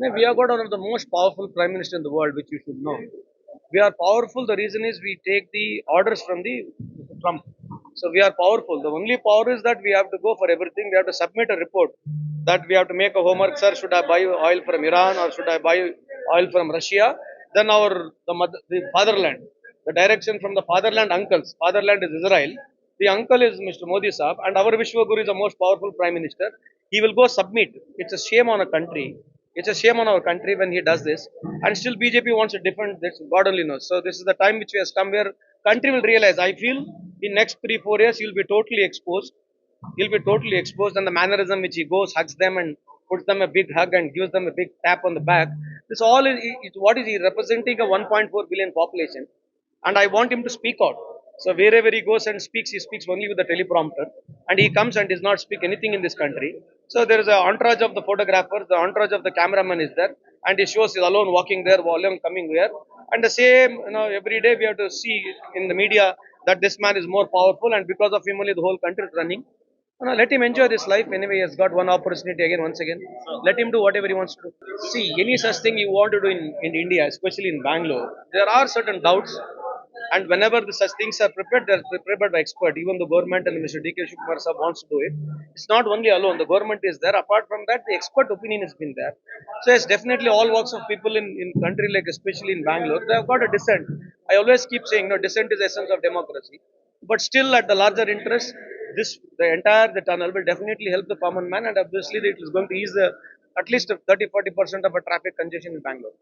No, we have got one of the most powerful prime minister in the world, which you should know. We are powerful. The reason is we take the orders from the Trump. So we are powerful. The only power is that we have to go for everything. We have to submit a report that we have to make a homework. Sir, should I buy oil from Iran or should I buy oil from Russia? Then the fatherland, the direction from the fatherland uncles. Fatherland is Israel. The uncle is Mr. Modi Saab, and our Vishwaguru is the most powerful prime minister. He will go submit. It's a shame on a country. It's a shame on our country when he does this. And still BJP wants to defend this. God only knows. So this is the time which we has come where country will realize. I feel in next 3 4 years he will be totally exposed. He'll be totally exposed, and the mannerism which he goes, hugs them, and puts them a big hug and gives them a big tap on the back. This all is what is he representing a 1.4 billion population, and I want him to speak out. So wherever he goes and speaks, he speaks only with the teleprompter, and he comes and does not speak anything in this country. So there is a entourage of the photographers, the entourage of the cameraman is there, and he shows is alone walking there, alone coming there, and the same, every day we have to see in the media that this man is more powerful, and because of him only the whole country is running. No, let him enjoy this life. Anyway, he has got one opportunity again, once again. Let him do whatever he wants to do. See, any such thing you want to do in India, especially in Bangalore, there are certain doubts. And whenever such things are prepared, they are prepared by expert. Even the government and Mr. D.K. Shivakumar Sahab wants to do it. It's not only alone. The government is there. Apart from that, the expert opinion has been there. So yes, definitely all walks of people in country like especially in Bangalore, they have got a dissent. I always keep saying, no, dissent is the essence of democracy. But still, at the larger interest, the tunnel will definitely help the common man, and obviously it is going to ease at least 30 40% of a traffic congestion in Bangalore.